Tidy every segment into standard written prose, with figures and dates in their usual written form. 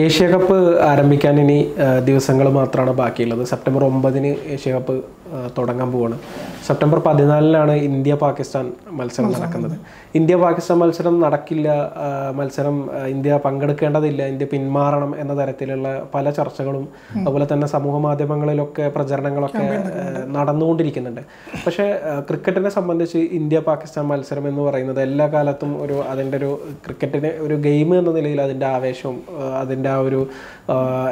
Asia cup ആരംഭിക്കാൻ ഇനി ദിവസങ്ങൾ മാത്രമാണ് ബാക്കിയുള്ളത്. സെപ്റ്റംബർ 9-ന് ഏഷ്യ കപ്പ് തുടങ്ങാൻ പോവാണ്. സെപ്റ്റംബർ 14-നാണ് ഇന്ത്യ പാകിസ്ഥാൻ മത്സരം നടക്കുന്നത്. ഇന്ത്യ പാകിസ്ഥാൻ മത്സരം നടക്കില്ല, മത്സരം ഇന്ത്യ പങ്കെടുക്കേണ്ടതില്ല, ഇന്ത്യ പിന്മാറണം എന്ന തരത്തിലുള്ള പല ചർച്ചകളും അതുപോലെ തന്നെ സമൂഹ മാധ്യമങ്ങളിലൊക്കെ പ്രചരണങ്ങളൊക്കെ നടന്നുകൊണ്ടിരിക്കുന്നുണ്ട്. പക്ഷേ ക്രിക്കറ്റിനെ സംബന്ധിച്ച് ഇന്ത്യ പാകിസ്ഥാൻ മത്സരം എന്ന് പറയുന്നത് എല്ലാ കാലത്തും അതിൻ്റെ ഒരു ക്രിക്കറ്റിന് ഒരു ഗെയിം എന്ന നിലയിൽ അതിൻ്റെ ആവേശവും അതിൻ്റെ ആ ഒരു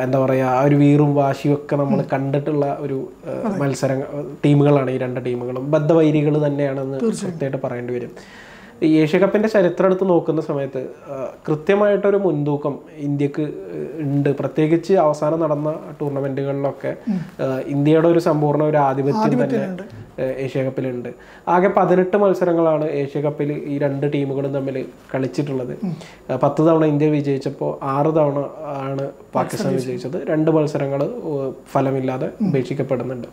എന്താ പറയുക ആ ഒരു വീറും വാശിയും ഒക്കെ നമ്മൾ കണ്ടിട്ടുള്ള ഒരു മത്സരം ടീമുകളാണ് ഈ രണ്ട് ടീമുകളും. ബദ്ധവൈരികൾ തന്നെയാണെന്ന് കൃത്യമായിട്ട് പറയേണ്ടി വരും. ഈ ഏഷ്യ കപ്പിൻ്റെ ചരിത്രം എടുത്ത് നോക്കുന്ന സമയത്ത് കൃത്യമായിട്ടൊരു മുൻതൂക്കം ഇന്ത്യക്ക് ഉണ്ട്. പ്രത്യേകിച്ച് അവസാനം നടന്ന ടൂർണമെൻറ്റുകളിലൊക്കെ ഇന്ത്യയുടെ ഒരു സമ്പൂർണ്ണ ഒരു ആധിപത്യം തന്നെ ഏഷ്യ കപ്പിലുണ്ട്. ആകെ 18 മത്സരങ്ങളാണ് ഏഷ്യ കപ്പിൽ ഈ രണ്ട് ടീമുകളും തമ്മിൽ കളിച്ചിട്ടുള്ളത്. 10 തവണ ഇന്ത്യ വിജയിച്ചപ്പോൾ 6 തവണ ആണ് പാകിസ്ഥാൻ വിജയിച്ചത്. 2 മത്സരങ്ങൾ ഫലമില്ലാതെ ഉപേക്ഷിക്കപ്പെടുന്നുണ്ട്.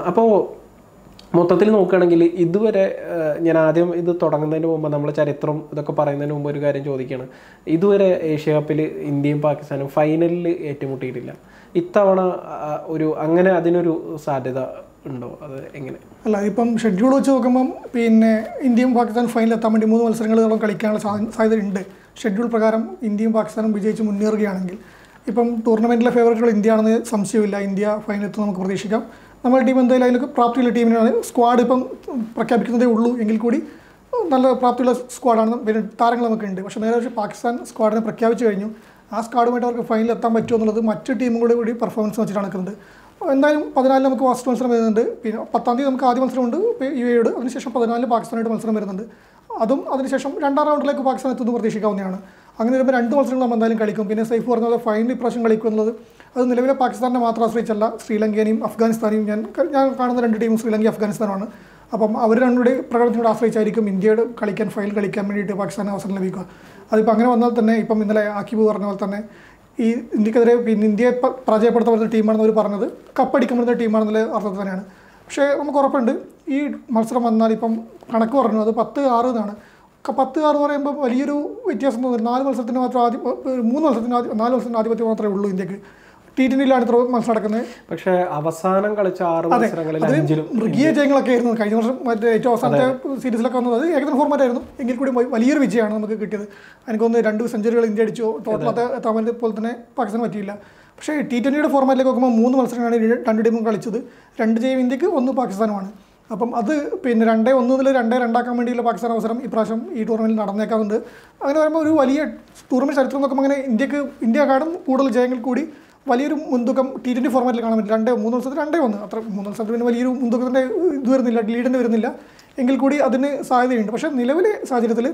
അപ്പോൾ മൊത്തത്തിൽ നോക്കുകയാണെങ്കിൽ ഇതുവരെ ഞാൻ ആദ്യം ഇത് തുടങ്ങുന്നതിന് മുമ്പ് നമ്മൾ ചരിത്രം ഇതൊക്കെ പറയുന്നതിന് മുമ്പ് ഒരു കാര്യം ചോദിക്കുകയാണ്. ഇതുവരെ ഏഷ്യ കപ്പിൽ ഇന്ത്യയും പാകിസ്ഥാനും ഫൈനലിൽ ഏറ്റുമുട്ടിയിട്ടില്ല. ഇത്തവണ അങ്ങനെ അതിനൊരു സാധ്യത ഉണ്ടോ? അത് എങ്ങനെ? അല്ല, ഇപ്പം ഷെഡ്യൂൾ വെച്ച് നോക്കുമ്പം ഇന്ത്യയും പാകിസ്ഥാനും ഫൈനലിൽ എത്താൻ വേണ്ടി 3 മത്സരങ്ങളോളം കളിക്കാനുള്ള സാധ്യത ഉണ്ട്. ഷെഡ്യൂൾ പ്രകാരം ഇന്ത്യയും പാകിസ്ഥാനും വിജയിച്ച് മുന്നേറുകയാണെങ്കിൽ ഇപ്പം ടൂർണമെൻറ്റിലെ ഫേവറേറ്റുകൾ ഇന്ത്യ ആണെന്ന് സംശയമില്ല. ഇന്ത്യ ഫൈനലെത്തും നമുക്ക് പ്രതീക്ഷിക്കാം. നമ്മുടെ ടീം എന്തായാലും അതിൽ പ്രാപ്തിയുള്ള ടീമിനാണ്. സ്ക്വാഡ് ഇപ്പം പ്രഖ്യാപിക്കുന്നതേ ഉള്ളൂ എങ്കിൽ കൂടി നല്ല പ്രാപ്തിയുള്ള സ്ക്വാഡാണ്. പിന്നെ താരങ്ങൾ നമുക്കുണ്ട്. പക്ഷേ നേരെ പാകിസ്ഥാൻ സ്ക്വാഡിനെ പ്രഖ്യാപിച്ചു കഴിഞ്ഞു. ആ സ്ക്വാഡുമായിട്ട് അവർക്ക് ഫൈനലിൽ എത്താൻ പറ്റുമോ എന്നുള്ളത് മറ്റ് ടീമുകളുടെ കൂടി പെർഫോമൻസ് വെച്ചിട്ടാണ് നടക്കുന്നത്. എന്തായാലും 14 നമുക്ക് ഫസ്റ്റ് മത്സരം വരുന്നുണ്ട്. പിന്നെ 10-ാം തീയതി നമുക്ക് ആദ്യ മത്സരമുണ്ട് UAE. അതിനുശേഷം 14 പാകിസ്ഥാനായിട്ട് മത്സരം വരുന്നുണ്ട്. അതും അതിനുശേഷം 2ാം റൗണ്ടിലേക്ക് പാകിസ്ഥാൻ എത്തുന്നു പ്രതീക്ഷിക്കാവുന്നതാണ്. അങ്ങനെ വരുമ്പോൾ 2 മത്സരങ്ങൾ നമ്മൾ എന്തായാലും കളിക്കും. പിന്നെ സൈഫ് പറഞ്ഞ പോലെ ഫൈനൽ ഇപ്രാവശ്യം കളിക്കും എന്നുള്ളത് അത് നിലവിലെ പാകിസ്ഥാനെ മാത്രം ആശ്രയിച്ചല്ല, ശ്രീലങ്കയെയും അഫ്ഗാനിസ്ഥാനെയും ഞാൻ കാണുന്ന 2 ടീമും ശ്രീലങ്കയും അഫ്ഗാനിസ്ഥാനുമാണ്. അപ്പം അവർ രണ്ടുകൂടെ പ്രകടനത്തിനോട് ആശ്രയിച്ചായിരിക്കും ഇന്ത്യയുടെ ഫൈനൽ കളിക്കാൻ വേണ്ടിയിട്ട് പാകിസ്ഥാന് അവസരം ലഭിക്കുക. അതിപ്പോൾ അങ്ങനെ വന്നാൽ തന്നെ ഇപ്പം ഇന്നലെ ആക്കിബ് പറഞ്ഞ പോലെ തന്നെ ഈ ഇന്ത്യക്കെതിരെ ഇന്ത്യയെ പരാജയപ്പെടുത്തുന്ന ടീമാണെന്ന് അവർ പറഞ്ഞത് കപ്പടിക്കാൻ പറ്റുന്ന ടീമാണെന്നുള്ള അർത്ഥത്തിൽ തന്നെയാണ്. പക്ഷേ നമുക്ക് ഉറപ്പുണ്ട് ഈ മത്സരം വന്നാൽ ഇപ്പം കണക്ക് പറഞ്ഞു അത് 10-6 എന്നാണ്. 10-6 പറയുമ്പോൾ വലിയൊരു വ്യത്യാസം തോന്നുന്നു. 4 മത്സരത്തിന് മാത്രം 4 മത്സരത്തിന് ആധിപത്യം മാത്രമേ ഉള്ളൂ ഇന്ത്യക്ക്. T20-ലാണ് ഇത്ര മത്സരം നടക്കുന്നത്. പക്ഷേ അവസാനം കളിച്ച 6 മത്സരങ്ങളിൽ 5-ലും മൃഗീയ ജയങ്ങളൊക്കെ ആയിരുന്നു. കഴിഞ്ഞ വർഷം ഏറ്റവും അവസാനത്തെ സീരീസിലൊക്കെ വന്നത് അത് ഏകദിന ഫോർമാറ്റ് ആയിരുന്നു. എങ്കിൽ കൂടി വലിയൊരു വിജയമാണ് നമുക്ക് കിട്ടിയത്. എനിക്കൊന്ന് 2 സെഞ്ചുറികൾ ഇന്ത്യ അടിച്ചു. ടോട്ടൽ എത്താൻ പോലെ തന്നെ പാകിസ്ഥാൻ പറ്റിയില്ല. പക്ഷേ T20-യുടെ ഫോർമാറ്റിലേക്ക് നോക്കുമ്പോൾ 3 മത്സരങ്ങളാണ് 2 ടീമും കളിച്ചത്. 2 ജയം ഇന്ത്യക്ക്, 1 പാകിസ്ഥാനുമാണ്. അപ്പം അത് പിന്നെ 2-1 മുതൽ 2-2 ആക്കാൻ വേണ്ടിയുള്ള പാകിസ്ഥാൻ അവസരം ഇപ്രാവശ്യം ഈ ടൂർണമെൻറ്റിൽ നടന്നേക്കാറുണ്ട്. അങ്ങനെ വരുമ്പോൾ ഒരു വലിയ ടൂർണമെൻറ്റ് ചരിത്രം നോക്കുമ്പോൾ അങ്ങനെ ഇന്ത്യക്കാളും കൂടുതൽ ജയങ്ങൾ കൂടി വലിയൊരു മുൻതൂക്കം T20 ഫോർമാറ്റിൽ കാണാൻ പറ്റും. 3 മത്സരത്തിൽ 2-1 അത്ര 3 മത്സരത്തിൽ പിന്നെ വലിയൊരു മുൻതൂക്കത്തിൻ്റെ ഇത് വരുന്നില്ല, ലീഡിൻ്റെ വരുന്നില്ല. എങ്കിൽ കൂടി അതിന് സാധ്യതയുണ്ട്. പക്ഷേ നിലവിലെ സാഹചര്യത്തിൽ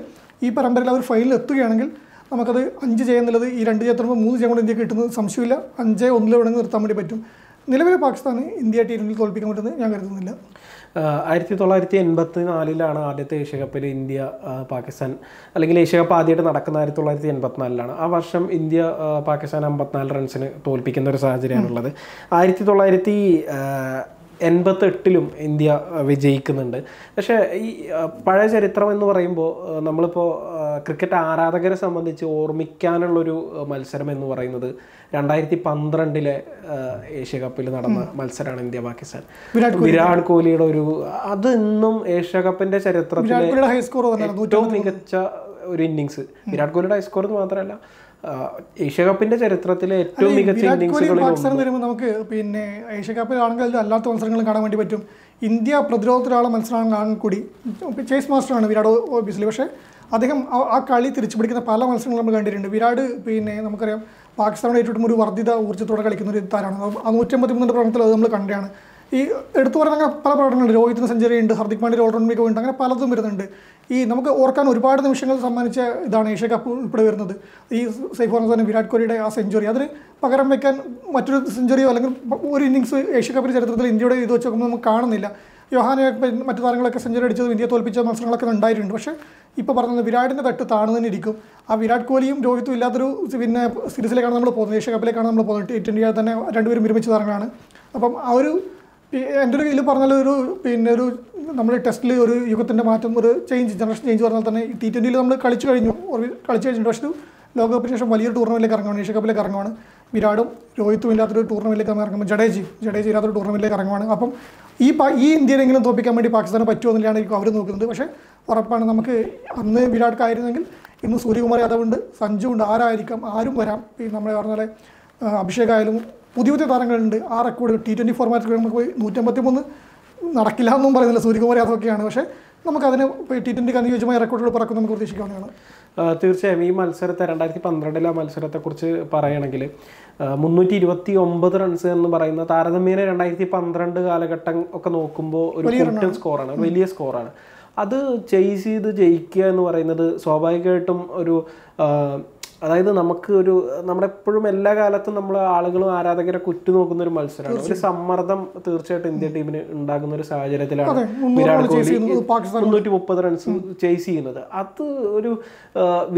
ഈ പരമ്പരയിൽ അവർ ഫൈനലിൽ എത്തുകയാണെങ്കിൽ നമുക്കത് 5 ജയം എന്നുള്ളത് ഈ 2 ജയത്തിനുമ്പോൾ 3 ജയം കൊണ്ട് ഇന്ത്യക്ക് കിട്ടുന്നത് സംശയമില്ല. 5-1 വേണമെങ്കിൽ നിർത്താൻ വേണ്ടി പറ്റും. നിലവിലെ പാകിസ്ഥാന് ഇന്ത്യ T20 തോൽപ്പിക്കാൻ പറ്റുന്നത് ഞാൻ കരുതുന്നില്ല. 1984-ലാണ് ആദ്യത്തെ ഏഷ്യ കപ്പിൽ ഇന്ത്യ പാകിസ്ഥാൻ അല്ലെങ്കിൽ ഏഷ്യ കപ്പ് ആദ്യമായിട്ട് നടക്കുന്ന 1984-ലാണ്. ആ വർഷം ഇന്ത്യ പാകിസ്ഥാൻ 54 റൺസിന് തോൽപ്പിക്കുന്ന ഒരു സാഹചര്യമാണുള്ളത്. 1988-ലും ഇന്ത്യ വിജയിക്കുന്നുണ്ട്. പക്ഷേ ഈ പഴയ ചരിത്രം എന്ന് പറയുമ്പോൾ നമ്മളിപ്പോൾ ക്രിക്കറ്റ് ആരാധകരെ സംബന്ധിച്ച് ഓർമ്മിക്കാനുള്ളൊരു മത്സരം എന്ന് പറയുന്നത് 2012-ലെ ഏഷ്യ കപ്പിൽ നടന്ന മത്സരമാണ് ഇന്ത്യ പാകിസ്ഥാൻ. വിരാട് കോഹ്ലിയുടെ അത് ഇന്നും ഏഷ്യ കപ്പിന്റെ ചരിത്രത്തിലെ ഏറ്റവും മികച്ച ഒരു ഇന്നിങ്സ്. വിരാട് കോഹ്ലിയുടെ ഹൈ സ്കോർ മാത്രമല്ല ഏഷ്യ കപ്പിന്റെ ചരിത്രത്തിലെ ഏറ്റവും മികച്ച ഇന്നിങ്സുകളിൽ വരുമ്പോൾ നമുക്ക് പിന്നെ ഏഷ്യ കപ്പിലാണെങ്കിൽ അല്ലാത്ത മത്സരങ്ങളും കാണാൻ വേണ്ടി പറ്റും. ഇന്ത്യ പ്രതിരോധത്തിലുള്ള മത്സരങ്ങളാണെങ്കിൽ കൂടി ചേസ് മാസ്റ്ററാണ് വിരാട് ഓബിയസ്ലി. പക്ഷേ അദ്ദേഹം ആ കളി തിരിച്ചു പിടിക്കുന്ന പല മത്സരങ്ങളും നമ്മൾ കണ്ടിട്ടുണ്ട്. വിരാട് പിന്നെ നമുക്കറിയാം പാകിസ്ഥാനോട് ഏറ്റവും ഒരു വർദ്ധിത ഊർജ്ജത്തോടെ കളിക്കുന്ന ഒരു താരമാണ്. 153 പ്രകടനത്തിൽ അത് നമ്മൾ കണ്ടാണ്. ഈ എടുത്തു പറയുന്ന പല പ്രകടനങ്ങളുണ്ട്. രോഹിത്തിന് സെഞ്ചുറി ഉണ്ട്, ഹർദിക് പാണ്ഡ്യ ഓൾറൗണ്ട് മികവ് ഉണ്ട്, അങ്ങനെ പലതും വരുന്നുണ്ട്. ഈ നമുക്ക് ഓർക്കാൻ ഒരുപാട് നിമിഷങ്ങൾ സമ്മാനിച്ച ഇതാണ് ഏഷ്യ കപ്പ് ഉൾപ്പെടെ വരുന്നത്. ഈ സൈഫ് പറഞ്ഞ തന്നെ വിരാട് കോഹ്ലിയുടെ ആ സെഞ്ചുറി അതിന് പകരം വയ്ക്കാൻ മറ്റൊരു സെഞ്ചുറിയോ അല്ലെങ്കിൽ ഒരു ഇന്നിങ്സ് ഏഷ്യ കപ്പിൻ്റെ ചരിത്രത്തിൽ ഇന്ത്യയുടെ ഇത് വെച്ച് നോക്കുമ്പോൾ നമുക്ക് കാണുന്നില്ല. യോഹാനെ മറ്റു താരങ്ങളൊക്കെ സെഞ്ചുറി അടിച്ചതും ഇന്ത്യ തോൽപ്പിച്ച മത്സരങ്ങളൊക്കെ ഉണ്ടായിട്ടുണ്ട്. പക്ഷേ ഇപ്പോൾ പറഞ്ഞത് വിരാടിൻ്റെ തട്ട് താണു തന്നെ ഇരിക്കും. ആ വിരാട് കോഹ്ലിയും രോഹിത്തും ഇല്ലാത്തൊരു പിന്നെ സീരീസിലേക്കാണ് നമ്മൾ പോകുന്നത്. ഏഷ്യ കപ്പിലേക്കാണ് നമ്മൾ പോകുന്നത്. T20 തന്നെ 2 പേരും വിരമിച്ച താരങ്ങളാണ്. അപ്പം ആ ഒരു എൻ്റെ ഒരു ഇതിൽ പറഞ്ഞാൽ ഒരു നമ്മൾ ടെസ്റ്റിൽ ഒരു യുഗത്തിൻ്റെ മാറ്റം, ഒരു ജനറേഷൻ ചേഞ്ച് പറഞ്ഞാൽ തന്നെ T20 നമ്മൾ കളിച്ചു കഴിഞ്ഞിട്ടുണ്ട്. പക്ഷേ ലോകകപ്പിന് ശേഷം വലിയൊരു ടൂർണമെൻറ്റിലേക്ക് ഇറങ്ങുകയാണ്, ഏഷ്യ കപ്പിലേക്ക് ഇറങ്ങുകയാണ്. വിരാടും രോഹിത്തും ഇല്ലാത്തൊരു ടൂർണമെൻറ്റിലേക്ക് ഇറങ്ങുമ്പോൾ ജഡേജ് ഇല്ലാത്തൊരു ടൂർണമെൻറ്റിലേക്ക് ഇറങ്ങുകയാണ്. അപ്പം ഈ ഇന്ത്യയിലെങ്കിലും തോൽപ്പിക്കാൻ വേണ്ടി പാകിസ്ഥാനെ പറ്റുമോ എന്നുള്ളതാണ് അവർ നോക്കുന്നത്. പക്ഷേ ഉറപ്പാണ്, നമുക്ക് അന്ന് വിരാട്ക്കായിരുന്നെങ്കിൽ ഇന്ന് സൂര്യകുമാർ യാദവ് ഉണ്ട്, സഞ്ജു ഉണ്ട്, ആരും വരാം. ഈ നമ്മളെ പറഞ്ഞ പോലെ അഭിഷേക് ആയാലും പുതിയ താരങ്ങളുണ്ട്. ആ റെക്കോർഡ് T20 ഫോർമാറ്റിൽ നമുക്ക് 153 നടക്കില്ല എന്നും പറയുന്നില്ല, സൂര്യകുമാർ യാദവ് ഒക്കെയാണ്. പക്ഷേ നമുക്കതിന് T20 അനുയോജ്യമായ റെക്കോർഡുകൾ പറക്കും നമുക്ക് പ്രതീക്ഷിക്കാവുന്നതാണ്. തീർച്ചയായും ഈ മത്സരത്തെ 2012 മത്സരത്തെക്കുറിച്ച് പറയുകയാണെങ്കിൽ 329 റൺസ് എന്ന് പറയുന്ന താരതമ്യേന 2012 കാലഘട്ടം ഒക്കെ നോക്കുമ്പോൾ ഒരു കൂറ്റൻ സ്കോറാണ്, വലിയ സ്കോറാണ്. അത് ചേസ് ചെയ്ത് ജയിക്കുക എന്ന് പറയുന്നത് സ്വാഭാവികമായിട്ടും ഒരു അതായത് നമ്മുടെ എപ്പോഴും എല്ലാ കാലത്തും നമ്മൾ ആളുകളും ആരാധകരെ കുറ്റുനോക്കുന്ന ഒരു മത്സരമാണ്. ഒരു സമ്മർദ്ദം തീർച്ചയായിട്ടും ഇന്ത്യ ടീമിന് ഉണ്ടാകുന്ന ഒരു സാഹചര്യത്തിലാണ് വിരാട് കോഹ്ലി 330 റൺസ് ചേസ് ചെയ്യുന്നത്. അത് ഒരു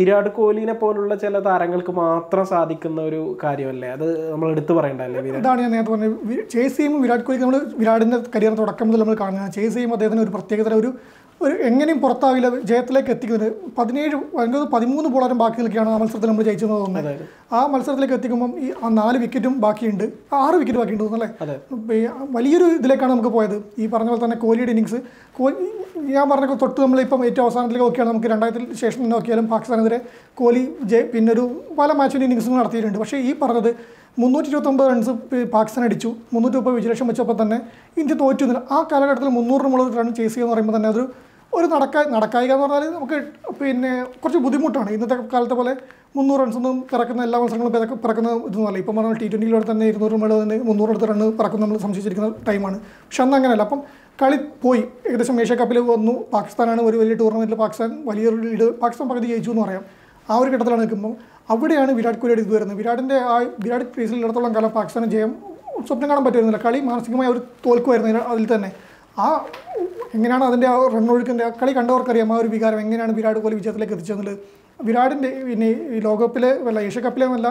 വിരാട് കോഹ്ലിനെ പോലുള്ള ചില താരങ്ങൾക്ക് മാത്രം സാധിക്കുന്ന ഒരു കാര്യമല്ലേ? അത് നമ്മൾ എടുത്തു പറയേണ്ടല്ലേ? ഇതാണ് ഞാൻ നേരത്തെ പറഞ്ഞത്. ചേസ് ചെയ്യുമ്പോൾ വിരാട് കോഹ്ലി നമ്മൾ വിരാടിൻ്റെ കരിയർ തുടക്കം മുതൽ നമ്മൾ കാണുന്നത്. ചേസ് ചെയ്യുമ്പോൾ അദ്ദേഹത്തിന് ഒരു പ്രത്യേകതര ഒരു എങ്ങനെയും പുറത്താവില്ല, ജയത്തിലേക്ക് എത്തിക്കുന്നത് 13 ബോളറും ബാക്കി നിൽക്കുകയാണ് ആ മത്സരത്തിൽ നമ്മൾ ജയിച്ചെന്ന് തോന്നുന്നത്. ആ മത്സരത്തിലേക്ക് എത്തിക്കുമ്പം ഈ 4 വിക്കറ്റും ബാക്കിയുണ്ട്, 6 വിക്കറ്റ് ബാക്കിയുണ്ട് തോന്നുന്നല്ലേ. വലിയൊരു ഇതിലേക്കാണ് നമുക്ക് പോയത്. ഈ പറഞ്ഞ പോലെ തന്നെ കോഹ്ലിയുടെ ഇന്നിങ്സ്, ഞാൻ പറഞ്ഞ തൊട്ട് നമ്മളിപ്പം ഏറ്റവും അവസാനത്തിലേക്ക് നോക്കിയാൽ നമുക്ക് 2000 ശേഷം നോക്കിയാലും പാകിസ്ഥാനെതിരെ കോഹ്ലി പിന്നൊരു പല മാച്ചിൻ്റെ ഇന്നിങ്സും നടത്തിയിട്ടുണ്ട്. പക്ഷേ ഈ പറഞ്ഞത് 329 റൺസ് പാകിസ്ഥാൻ അടിച്ചു, 330 വിജയലക്ഷ്യം വെച്ചപ്പോൾ തന്നെ ഇന്ത്യ തോറ്റുന്നില്ല. ആ കാലഘട്ടത്തിൽ 300 മുകളിൽ റൺ ചേസ് ചെയ്യുക എന്ന് പറയുമ്പോൾ തന്നെ ഒരു നടക്കായിക എന്ന് പറഞ്ഞാൽ നമുക്ക് കുറച്ച് ബുദ്ധിമുട്ടാണ്. ഇന്നത്തെ കാലത്തെ പോലെ 300 റൺസൊന്നും പിറക്കുന്ന എല്ലാ മത്സരങ്ങളും പിറക്കുന്ന ഇതൊന്നുമല്ല. ഇപ്പം പറഞ്ഞാൽ T20 തന്നെ 200 മുകളിൽ തന്നെ 300 അടുത്ത് റണ്ണ് പിറക്കുന്ന നമ്മൾ സംശയിച്ചിരിക്കുന്ന ടൈമാണ്. പക്ഷെ അന്ന് അങ്ങനെയല്ല. അപ്പം കളി പോയി, ഏകദേശം ഏഷ്യ കപ്പിൽ വന്നു. പാകിസ്ഥാനാണ് ഒരു വലിയ ടൂർണമെൻറ്റിൽ വലിയൊരു ലീഡ്, പാകിസ്ഥാൻ പകുതി ജയിച്ചു എന്ന് പറയാം. ആ ഒരു ഘട്ടത്തിലാണ് നിൽക്കുമ്പോൾ അവിടെയാണ് വിരാട് കോഹ്ലിയുടെ ഇത് വരുന്നത്. വിരാട് ക്രീസിൽ ഇടത്തോളം കാലം പാകിസ്ഥാന് ജയം സ്വപ്നം കാണാൻ പറ്റുമായിരുന്നില്ല. കളി മാനസികമായി അവർ തോൽക്കുമായിരുന്നു. അതിൽ തന്നെ എങ്ങനെയാണ് അതിൻ്റെ ആ റണ്ണൊഴുക്കിൻ്റെ കളി കണ്ടവർക്കറിയാം ആ ഒരു വികാരം എങ്ങനെയാണ് വിരാട് കോഹ്ലി വിജയത്തിലേക്ക് എത്തിച്ചതെന്നുള്ളത്. വിരാടിൻ്റെ ഈ ലോകകപ്പിലെ ഏഷ്യ കപ്പിലെ എന്നല്ല,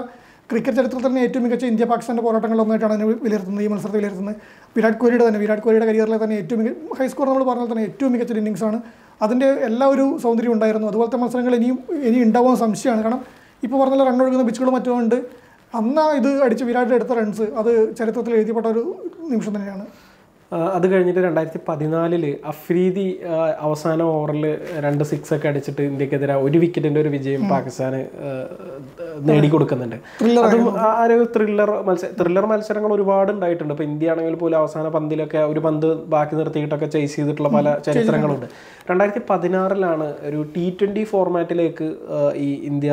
ക്രിക്കറ്റ് ചരിത്രത്തിൽ തന്നെ ഏറ്റവും മികച്ച ഇന്ത്യ പാകിസ്ഥാൻ്റെ പോരാട്ടങ്ങളൊന്നായിട്ടാണ് അതിനെ വിലയിരുത്തുന്നത്, ഈ മത്സരത്തെ വിലയിരുത്തുന്നത്. വിരാട് കോഹ്ലിയുടെ കരിയറിലെ തന്നെ ഏറ്റവും ഹൈ സ്കോർ നമ്മൾ പറഞ്ഞാൽ തന്നെ ഏറ്റവും മികച്ച ഇന്നിങ്സാണ്. അതിൻ്റെ എല്ലാ ഒരു സൗന്ദര്യം ഉണ്ടായിരുന്നു. അതുപോലത്തെ മത്സരങ്ങൾ ഇനി ഉണ്ടാവാൻ സംശയമാണ്. കാരണം ഇപ്പോൾ പറഞ്ഞാൽ റണ്ണൊഴുകുന്ന പിച്ചുകളും മറ്റും ഉണ്ട്. അന്ന് ഇത് അടിച്ച് വിരാട് എടുത്ത റൺസ് അത് ചരിത്രത്തിൽ എഴുതിപ്പെട്ട ഒരു നിമിഷം തന്നെയാണ്. അത് കഴിഞ്ഞിട്ട് 2014 അഫ്രീദി അവസാന ഓവറിൽ 2 6 ഒക്കെ അടിച്ചിട്ട് ഇന്ത്യക്കെതിരെ 1 വിക്കറ്റിൻ്റെ ഒരു വിജയം പാകിസ്ഥാന് നേടിക്കൊടുക്കുന്നുണ്ട്. അതും ആ ഒരു ത്രില്ലർ മത്സരങ്ങൾ ഒരുപാട് ഉണ്ടായിട്ടുണ്ട്. ഇപ്പോൾ ഇന്ത്യ ആണെങ്കിൽ പോലും അവസാന പന്തിലൊക്കെ ഒരു പന്ത് ബാക്കി നിർത്തിയിട്ടൊക്കെ ചേസ് ചെയ്തിട്ടുള്ള പല ചരിത്രങ്ങളുണ്ട്. 2016 ഒരു T20 ഫോർമാറ്റിലേക്ക് ഈ ഇന്ത്യ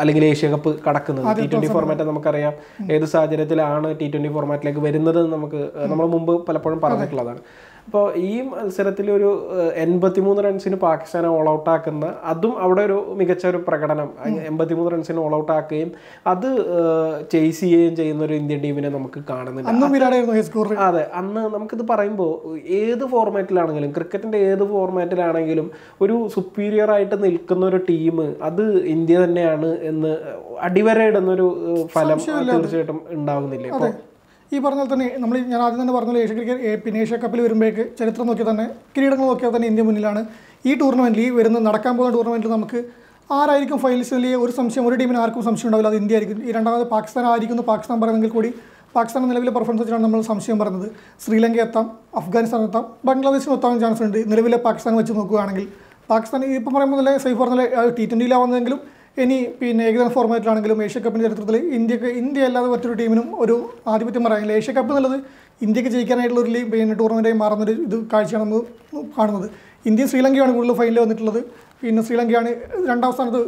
അല്ലെങ്കിൽ ഏഷ്യ കപ്പ് കടക്കുന്നത്. T20 ഫോർമാറ്റ് നമുക്കറിയാം ഏത് സാഹചര്യത്തിലാണ് T20 ഫോർമാറ്റിലേക്ക് വരുന്നത് നമ്മൾ മുമ്പ് പലപ്പോഴും പറഞ്ഞിട്ടുള്ളതാണ്. അപ്പോൾ ഈ മത്സരത്തിൽ ഒരു 83 റൺസിന് പാകിസ്ഥാനെ ഓൾ ഔട്ട് ആക്കുന്ന, അതും അവിടെ ഒരു മികച്ച ഒരു പ്രകടനം, 83 റൺസിന് ഓൾ ഔട്ട് ആക്കുകയും അത് ചേസ് ചെയ്യുകയും ചെയ്യുന്ന ഒരു ഇന്ത്യൻ ടീമിനെ നമുക്ക് കാണുന്നുണ്ട്. അതെ, അന്ന് നമുക്കിത് പറയുമ്പോൾ ഏത് ഫോർമാറ്റിലാണെങ്കിലും, ക്രിക്കറ്റിൻ്റെ ഏത് ഫോർമാറ്റിലാണെങ്കിലും ഒരു സുപ്പീരിയർ ആയിട്ട് നിൽക്കുന്ന ഒരു ടീം അത് ഇന്ത്യ തന്നെയാണ് എന്ന് അടിവരയിടുന്നൊരു ഫലം തീർച്ചയായിട്ടും ഉണ്ടാകുന്നില്ല. ഇപ്പോൾ ഈ പറഞ്ഞാൽ തന്നെ ഞാൻ ആദ്യം തന്നെ പറഞ്ഞ ഏഷ്യ കപ്പിൽ വരുമ്പോഴേക്ക് ചരിത്രം നോക്കിയാൽ തന്നെ, കിരീടങ്ങൾ നോക്കിയാൽ തന്നെ ഇന്ത്യ മുന്നിലാണ്. ഈ ടൂർണമെൻറ്റിൽ നടക്കാൻ പോകുന്ന ടൂർണമെൻറ്റിൽ നമുക്ക് ആരായിരിക്കും ഫൈനലിസ്റ്റിൽ ഒരു സംശയം, ഒരു ടീമിന് ആർക്കും സംശയം ഉണ്ടാവില്ല, അത് ഇന്ത്യ ആയിരിക്കും. ഈ രണ്ടാമത് പാകിസ്ഥാൻ ആയിരിക്കും പാകിസ്ഥാൻ പറയുന്നെങ്കിൽ കൂടി പാകിസ്ഥാൻ നിലവിലെ പെർഫോമൻസ് വെച്ചാണ് നമ്മൾ സംശയം പറയുന്നത്. ശ്രീലങ്ക എത്താം, അഫ്ഗാനിസ്ഥാൻ എത്താം, ബംഗ്ലാദേശിന് എത്താൻ ചാൻസ് ഉണ്ട് നിലവിലെ പാകിസ്ഥാൻ വെച്ച് നോക്കുകയാണെങ്കിൽ. പാകിസ്ഥാൻ ഇപ്പം പറയുമ്പോൾ തന്നെ സൈഫ് പറഞ്ഞാൽ T20 ഇനി ഏകദിന ഫോർമാറ്റിലാണെങ്കിലും ഏഷ്യ കപ്പിൻ്റെ ചരിത്രത്തിൽ ഇന്ത്യ അല്ലാതെ മറ്റൊരു ടീമിനും ഒരു ആധിപത്യം പറയാനില്ല. ഏഷ്യ കപ്പ് എന്നുള്ളത് ഇന്ത്യക്ക് ജയിക്കാനായിട്ടുള്ള ഒരു ടൂർണമെൻറ്റായി മാറുന്നൊരു കാഴ്ചയാണ് നമ്മൾ കാണുന്നത്. ഇന്ത്യയും ശ്രീലങ്കയാണ് കൂടുതൽ ഫൈനലിൽ വന്നിട്ടുള്ളത്. ശ്രീലങ്കയാണ് 2ാം സ്ഥാനത്ത്,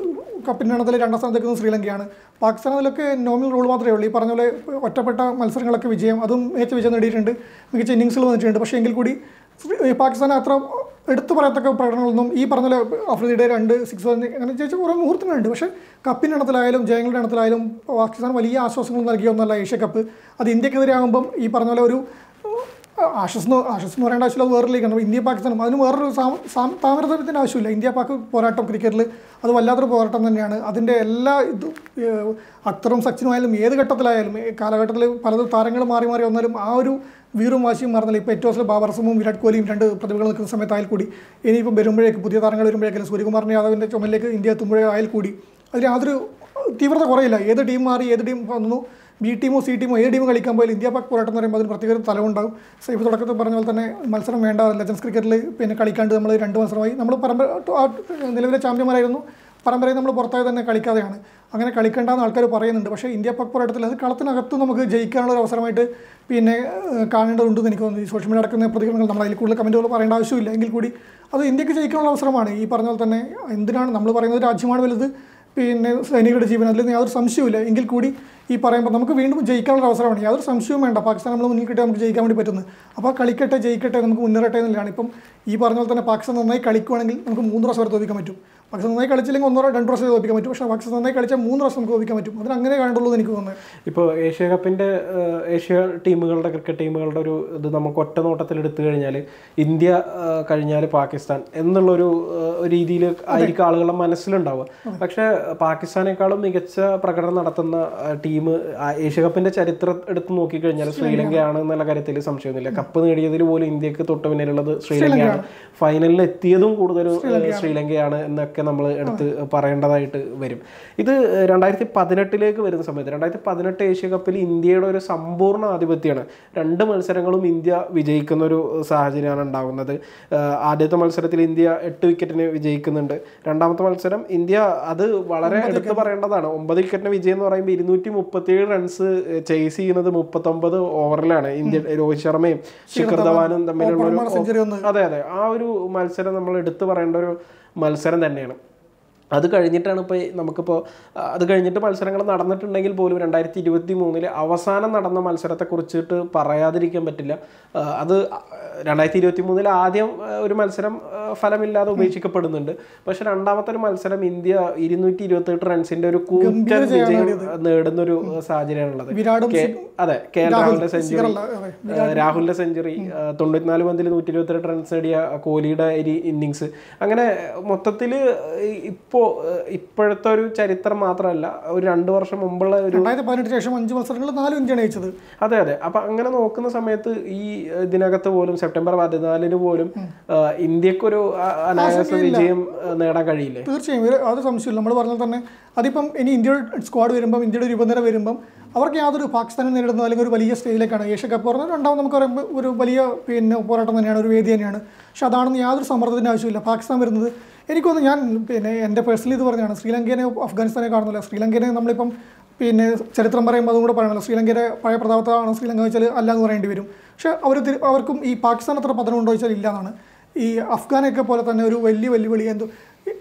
കപ്പിൻ്റെ എണ്ണത്തിൽ 2ാം സ്ഥാനത്തേക്ക് ശ്രീലങ്കയാണ്. പാകിസ്ഥാൻ അതിലൊക്കെ നോമിനൽ റോൾ മാത്രമേ ഉള്ളൂ. ഈ പറഞ്ഞ പോലെ ഒറ്റപ്പെട്ട മത്സരങ്ങളൊക്കെ അതും മികച്ച വിജയം നേടിയിട്ടുണ്ട്, മികച്ച ഇന്നിങ്സുകൾ വന്നിട്ടുണ്ട്. പക്ഷേ എങ്കിൽ കൂടി പാകിസ്ഥാൻ അത്ര എടുത്തു പറയത്തക്ക പ്രകടനങ്ങളൊന്നും ഈ പറഞ്ഞ അഫ്രീദിയുടെ 2 6 അങ്ങനെ ജയിച്ച കുറേ മുഹൂർത്തങ്ങളുണ്ട്. പക്ഷേ കപ്പിൻ്റെ എണ്ണത്തിലായാലും ജയങ്ങളുടെ എണ്ണത്തിലായാലും പാകിസ്ഥാൻ വലിയ ആശ്വാസങ്ങൾ നൽകിയ ഒന്നല്ല ഏഷ്യ കപ്പ്. അത് ഇന്ത്യക്കെതിരെ ആകുമ്പം ഈ പറഞ്ഞ പോലെ ഒരു ആശ്വാസം എന്ന് പറയേണ്ട ആവശ്യമില്ല, അത് വേറെ ലീഗാണ്. ഇന്ത്യ പാകിസ്ഥാനും അതിന് വേറൊരു താമരത്തിൻ്റെ ആവശ്യമില്ല. ഇന്ത്യ പാക് പോരാട്ടം ക്രിക്കറ്റിൽ അത് വല്ലാത്തൊരു പോരാട്ടം തന്നെയാണ്. അതിൻ്റെ എല്ലാ അക്തറും സച്ചിനുമായാലും ഏത് ഘട്ടത്തിലായാലും കാലഘട്ടത്തിൽ പല താരങ്ങൾ മാറി വന്നാലും ആ ഒരു വീറും വാശിയും മറന്നില്ല. ഇപ്പോൾ ഏറ്റവും ബാബർ അസമും വിരാട് കോഹ്ലിയും 2 പ്രതിഭകൾ നിൽക്കുന്ന സമയത്തായാൽ കൂടി, ഇനിയിപ്പം വരുമ്പോഴേക്ക് പുതിയ താരങ്ങൾ വരുമ്പോഴേക്കും സൂര്യകുമാറിൻ്റെ യാദവിൻ്റെ ചുമലിലേക്ക് ഇന്ത്യ എത്തുമ്പോഴേ ആയാൽ കൂടി അതിൽ യാതൊരു തീവ്രത കുറയില്ല. ഏത് ടീം മാറി ഏത് ടീം വന്നു, ബി ടീമോ സി ടീമോ ഏത് ടീം കളിക്കാൻ പോയാലും ഇന്ത്യ പാക് പോരാട്ടം എന്ന് പറയുമ്പോൾ അതിന് പ്രത്യേക തലമുണ്ടാകും. സൈഫ് തുടക്കത്തിൽ പറഞ്ഞ പോലെ തന്നെ മത്സരം വേണ്ട, ലെജൻസ് ക്രിക്കറ്റിൽ പിന്നെ കളിക്കാണ്ട് നമ്മൾ 2 മത്സരമായി നമ്മൾ നിലവിലെ ചാമ്പ്യന്മാരായിരുന്നു, പരമ്പരയിൽ നമ്മൾ പുറത്തായി തന്നെ കളിക്കാതെയാണ്. അങ്ങനെ കളിക്കേണ്ടെന്ന് ആൾക്കാർ പറയുന്നുണ്ട്. പക്ഷേ ഇന്ത്യ പാക് പോരാട്ടത്തിൽ അത് കളത്തിനകത്ത് നമുക്ക് ജയിക്കാനുള്ള ഒരു അവസരമായിട്ട് പിന്നെ കാണേണ്ടതുണ്ടെന്ന് എനിക്ക് തോന്നുന്നു. ഈ സോഷ്യൽ മീഡിയ നടക്കുന്ന പ്രതികരണങ്ങൾ നമ്മൾ അതിൽ കൂടുതൽ കമൻറ്റുകൾ പറയേണ്ട ആവശ്യമില്ല. എങ്കിൽ കൂടി അത് ഇന്ത്യക്ക് ജയിക്കാനുള്ള അവസരമാണ്. ഈ പറഞ്ഞ പോലെ തന്നെ എന്തിനാണ് നമ്മൾ പറയുന്നത്, രാജ്യമാണ് വലുത്, പിന്നെ സൈനികരുടെ ജീവൻ, അതിൽ യാതൊരു സംശയമില്ല. എങ്കിൽ കൂടി ഈ പറയുമ്പോൾ നമുക്ക് വീണ്ടും ജയിക്കാനുള്ള അവസരമാണ്. യാതൊരു സംശയവും വേണ്ട. പാകിസ്ഥാൻ നമ്മൾ മുന്നിൽ കിട്ടിയാൽ നമുക്ക് ജയിക്കാൻ വേണ്ടി പറ്റുന്നത്. അപ്പോൾ കളിക്കട്ടെ, ജയിക്കട്ടെ, നമുക്ക് മുന്നേറട്ടെ എന്നുള്ളതാണ്. ഇപ്പം ഈ പറഞ്ഞ പോലെ തന്നെ പാകിസ്ഥാൻ നന്നായി കളിക്കുകയാണെങ്കിൽ നമുക്ക് 3 പ്രാവശ്യം വരെ തോൽപ്പിക്കാൻ പറ്റും. പാകിസ്ഥാൻ നന്നായി കളിച്ചില്ലെങ്കിൽ 1-2 പ്രാവശ്യം തോൽപ്പിക്കാൻ പറ്റും. പക്ഷേ പാകിസ്ഥാൻ നന്നായി കളിച്ചാൽ 3 പ്രാവശ്യം നമുക്ക് തോൽപ്പിക്കാൻ പറ്റും. അതിന് അങ്ങനെ കാണുള്ളൂ എന്ന് എനിക്ക് തോന്നുന്നത്. ഇപ്പോൾ ഏഷ്യ കപ്പിൻ്റെ ഏഷ്യ ടീമുകളുടെ ക്രിക്കറ്റ് ടീമുകളുടെ ഒരു ഇത് നമുക്ക് ഒറ്റ നോട്ടത്തിൽ എടുത്തു കഴിഞ്ഞാൽ ഇന്ത്യ കഴിഞ്ഞാൽ പാകിസ്ഥാൻ എന്നുള്ളൊരു രീതിയിൽ ആയിരിക്കും ആളുകളുടെ മനസ്സിലുണ്ടാവുക. പക്ഷേ പാകിസ്ഥാനേക്കാളും മികച്ച പ്രകടനം നടത്തുന്ന ടീം ഏഷ്യ കപ്പിൻ്റെ ചരിത്രം എടുത്ത് നോക്കിക്കഴിഞ്ഞാൽ ശ്രീലങ്കയാണ് എന്നുള്ള കാര്യത്തിൽ സംശയമൊന്നുമില്ല. കപ്പ് നേടിയതിൽ പോലും ഇന്ത്യക്ക് തൊട്ട് പിന്നിലുള്ളത് ശ്രീലങ്കയാണ്. ഫൈനലിൽ എത്തിയതും കൂടുതലും ശ്രീലങ്കയാണ് എന്നൊക്കെ നമ്മൾ എടുത്ത് പറയേണ്ടതായിട്ട് വരും. ഇത് 2018 വരുന്ന സമയത്ത് 2018 ഏഷ്യ കപ്പിൽ ഇന്ത്യയുടെ ഒരു സമ്പൂർണ്ണ ആധിപത്യമാണ്. 2 മത്സരങ്ങളും ഇന്ത്യ വിജയിക്കുന്ന ഒരു സാഹചര്യമാണ് ഉണ്ടാകുന്നത്. ആദ്യത്തെ മത്സരത്തിൽ ഇന്ത്യ 8 വിക്കറ്റിന് വിജയിക്കുന്നുണ്ട്. രണ്ടാമത്തെ മത്സരം ഇന്ത്യ അത് വളരെ എടുത്ത് പറയേണ്ടതാണ്. 9 വിക്കറ്റിന് വിജയം എന്ന് പറയുമ്പോൾ 237 റൺസ് ചേസ് ചെയ്യുന്നത് 39 ഓവറിലാണ്. ഇന്ത്യ രോഹിത് ശർമ്മയും ശിഖർ ധവാനും തമ്മിലുള്ള അതെ ആ ഒരു മത്സരം നമ്മൾ എടുത്തു പറയേണ്ട ഒരു മത്സരം തന്നെയാണ്. അത് കഴിഞ്ഞിട്ടാണ് ഇപ്പോൾ നമുക്കിപ്പോൾ അത് കഴിഞ്ഞിട്ട് മത്സരങ്ങൾ നടന്നിട്ടുണ്ടെങ്കിൽ പോലും 2023 അവസാനം നടന്ന മത്സരത്തെക്കുറിച്ചിട്ട് പറയാതിരിക്കാൻ പറ്റില്ല. അത് 2023 ആദ്യം ഒരു മത്സരം ഫലമില്ലാതെ ഉപേക്ഷിക്കപ്പെടുന്നുണ്ട്. പക്ഷെ രണ്ടാമത്തെ ഒരു മത്സരം ഇന്ത്യ 228 റൺസിന്റെ ഒരു കൂറ്റൻ വിജയം നേടുന്നൊരു സാഹചര്യമാണുള്ളത്. അതെ, രാഹുലിന്റെ സെഞ്ചുറി, 94 പന്തിൽ 128 റൺസ് നേടിയ കോഹ്ലിയുടെ ഇന്നിങ്സ്, അങ്ങനെ മൊത്തത്തിൽ ഇപ്പോഴത്തെ ഒരു ചരിത്രം മാത്രമല്ല, ഒരു 2 വർഷം മുമ്പുള്ള ഒരു 2018 ശേഷം 5 മത്സരങ്ങൾ 4 ഇന്ത്യയാണ് ജയിച്ചത്. അതെ. അപ്പൊ അങ്ങനെ നോക്കുന്ന സമയത്ത് ഈ ഇതിനകത്ത് പോലും സെപ്റ്റംബർ 14 പോലും ഇന്ത്യക്കൊരു അനായാസ വിജയം നേടാൻ കഴിയില്ലേ? തീർച്ചയായും, അത് സംശയമില്ല. നമ്മൾ പറഞ്ഞാൽ തന്നെ അതിപ്പം ഇനി ഇന്ത്യയുടെ സ്ക്വാഡ് വരുമ്പം, ഇന്ത്യയുടെ രൂപനിര വരുമ്പം അവർക്ക് യാതൊരു പാകിസ്ഥാനെ നേരിടുന്ന അല്ലെങ്കിൽ ഒരു വലിയ സ്റ്റേജിലേക്കാണ്. ഏഷ്യ കപ്പ് പറഞ്ഞാൽ രണ്ടാമത് നമുക്ക് പറയുമ്പോൾ ഒരു വലിയ പോരാട്ടം തന്നെയാണ്, ഒരു വേദി തന്നെയാണ്. പക്ഷെ അതാണെന്ന് യാതൊരു സമ്മർദ്ദത്തിൻ്റെ ആവശ്യമില്ല. പാകിസ്ഥാൻ വരുന്നത് എനിക്കൊന്ന് ഞാൻ എൻ്റെ പേഴ്സണലി ഇത് പറഞ്ഞതാണ്, ശ്രീലങ്കേനെ അഫ്ഗാനിസ്ഥാനെ കാണുന്നില്ല. ശ്രീലങ്കേനെ നമ്മളിപ്പം ചരിത്രം പറയുമ്പോൾ അതും കൂടെ പറയണല്ലോ. ശ്രീലങ്കയുടെ പഴയ പ്രതാപത്താണോ ശ്രീലങ്ക വെച്ചാൽ അല്ല എന്ന് പറയേണ്ടി വരും. പക്ഷേ അവർക്കും ഈ പാകിസ്ഥാൻ അത്ര പതനം ഉണ്ടോ വെച്ചാൽ ഇല്ല എന്നാണ്. ഈ അഫ്ഗാനൊക്കെ പോലെ തന്നെ ഒരു വലിയ വെല്ലുവിളി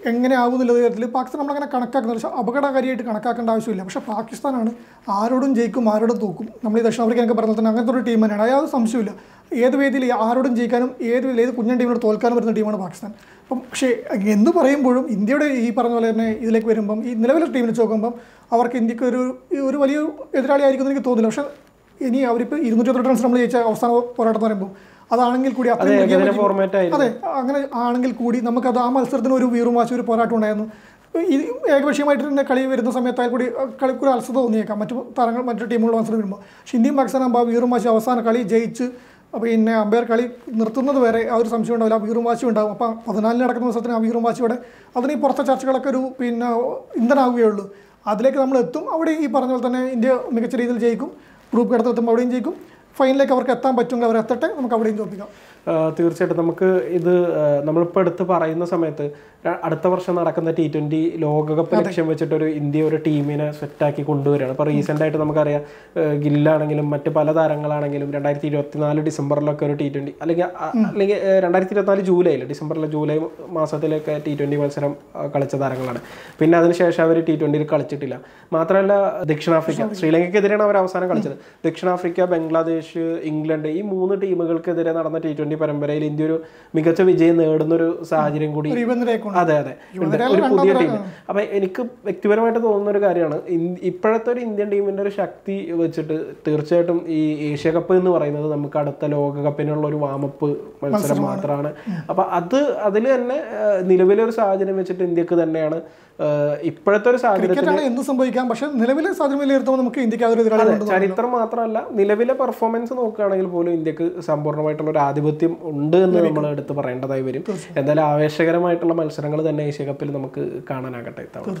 എങ്ങനെ ആകുന്നുള്ള തരത്തിൽ പാകിസ്ഥാൻ നമ്മളങ്ങനെ കണക്കാക്കുന്നത്. പക്ഷേ അപകടകാരിയായിട്ട് കണക്കാക്കേണ്ട ആവശ്യമില്ല. പക്ഷേ പാകിസ്ഥാനാണ് ആരോടും ജയിക്കും ആരോടും തോക്കും. നമ്മൾ ഈ ദക്ഷിണാഫ്രിക്കയൊക്കെ പറഞ്ഞാൽ തന്നെ അങ്ങനത്തെ ഒരു ടീം തന്നെയാണ്. അയാത് സംശയമില്ല. ഏത് വേദിയിൽ ആരോടും ജയിക്കാനും ഏത് കുഞ്ഞൻ ടീമിനോട് തോൽക്കാനും വരുന്ന ടീമാണ് പാകിസ്ഥാൻ. അപ്പം പക്ഷേ എന്ന് പറയുമ്പോഴും ഇന്ത്യയുടെ ഈ പറഞ്ഞ പോലെ തന്നെ ഇതിലേക്ക് വരുമ്പം ഈ നിലവിലെ ടീമിനെ നോക്കുമ്പം അവർക്ക് ഇന്ത്യക്ക് ഒരു വലിയ എതിരാളി ആയിരിക്കുമെന്ന് എനിക്ക് തോന്നില്ല. പക്ഷേ ഇനി അവരിപ്പോൾ 228 റൺസ് നമ്മൾ ജയിച്ച അവസാന പോരാട്ടം പറയുമ്പോൾ അതാണെങ്കിൽ കൂടി അതെ, അങ്ങനെ ആണെങ്കിൽ കൂടി നമുക്കത് ആ മത്സരത്തിന് ഒരു വീറും വാശി ഒരു പോരാട്ടം ഉണ്ടായിരുന്നു. ഇത് ഏകപക്ഷീയമായിട്ട് തന്നെ കളി വരുന്ന സമയത്തായി കൂടി കളിക്കൊരു അലസത തോന്നിയേക്കാം മറ്റു ടീമുകളുടെ മത്സരം വരുമ്പോൾ. പക്ഷേ ഇന്ത്യയും പാകിസ്ഥാനും ആകുമ്പോൾ ആ വീറും വാശി അവസാന കളി ജയിച്ച് പിന്നെ അമ്പയർ കളി നിർത്തുന്നത് വരെ ആ ഒരു സംശയം ഉണ്ടാവില്ല, ആ വീറും വാശി ഉണ്ടാകും. അപ്പം 14 നടക്കുന്ന ദിവസത്തിന് ആ വീറും വാശിയോടെ അതിന് ഈ പുറത്തെ ചർച്ചകളൊക്കെ ഒരു ഇന്ധനാവുകയുള്ളൂ. അതിലേക്ക് നമ്മൾ എത്തും. അവിടെ ഈ പറഞ്ഞ പോലെ തന്നെ ഇന്ത്യ മികച്ച രീതിയിൽ ജയിക്കും. ഗ്രൂപ്പ് ഘട്ടത്തിലെത്തുമ്പോൾ അവിടെയും ജയിക്കും. ഫൈനലിലേക്ക് അവർക്ക് എത്താൻ പറ്റുമെങ്കിൽ അവർ എത്തട്ടെ, നമുക്ക് അവിടെയും തോൽപ്പിക്കാം. തീർച്ചയായിട്ടും നമുക്ക് ഇത് നമ്മളിപ്പോൾ എടുത്ത് പറയുന്ന സമയത്ത് അടുത്ത വർഷം നടക്കുന്ന T20 ലോകകപ്പ് ലക്ഷ്യം വെച്ചിട്ടൊരു ഇന്ത്യ ഒരു ടീമിനെ സെറ്റാക്കി കൊണ്ടുവരികയാണ്. ഇപ്പോൾ റീസെൻ്റ് ആയിട്ട് നമുക്കറിയാം ഗില്ലാണെങ്കിലും മറ്റ് പല താരങ്ങളാണെങ്കിലും 2024 ഡിസംബറിലൊക്കെ ഒരു T20 അല്ലെങ്കിൽ 2024 ജൂലൈയിൽ ജൂലൈ മാസത്തിലൊക്കെ T20 മത്സരം കളിച്ച താരങ്ങളാണ്. പിന്നെ അതിനുശേഷം അവർ T20 കളിച്ചിട്ടില്ല. മാത്രമല്ല ദക്ഷിണാഫ്രിക്ക, ശ്രീലങ്കയ്ക്കെതിരെയാണ് അവർ അവസാനം കളിച്ചത്. ദക്ഷിണാഫ്രിക്ക, ബംഗ്ലാദേശ്, ഇംഗ്ലണ്ട് ഈ 3 ടീമുകൾക്കെതിരെ നടന്ന T20 പരമ്പരയിൽ ഇന്ത്യ ഒരു മികച്ച വിജയം നേടുന്നൊരു സാഹചര്യം കൂടി. അതെ, ഒരു പുതിയ ടീം. അപ്പൊ എനിക്ക് വ്യക്തിപരമായിട്ട് തോന്നുന്ന ഒരു കാര്യമാണ്, ഇപ്പോഴത്തെ ഒരു ഇന്ത്യൻ ടീമിന്റെ ഒരു ശക്തി വെച്ചിട്ട് തീർച്ചയായിട്ടും ഈ ഏഷ്യ കപ്പ് എന്ന് പറയുന്നത് നമുക്ക് അടുത്ത ലോകകപ്പിനുള്ള ഒരു വാമപ്പ് മത്സരം മാത്രമാണ്. അപ്പൊ അതിൽ തന്നെ നിലവിലെ ഒരു സാഹചര്യം വെച്ചിട്ട് ഇന്ത്യക്ക് തന്നെയാണ് ഇപ്പോഴത്തെ ഒരു സാഹചര്യത്തിൽ എന്ത് സംഭവിക്കാം. പക്ഷെ നിലവിലെ സാഹചര്യം നമുക്ക് ഇന്ത്യക്ക് ചരിത്രം മാത്രമല്ല നിലവിലെ പെർഫോമൻസ് നോക്കുകയാണെങ്കിൽ പോലും ഇന്ത്യക്ക് സമ്പൂർണ്ണമായിട്ടുള്ള ഒരു ആധിപത്യം ആധിപത്യം ഉണ്ട് എന്ന് നമ്മൾ എടുത്ത് പറയേണ്ടതായി വരും. എന്തായാലും ആവേശകരമായിട്ടുള്ള മത്സരങ്ങൾ തന്നെ ഏഷ്യ കപ്പിൽ നമുക്ക് കാണാനാകട്ടെ ഇത്തവണ.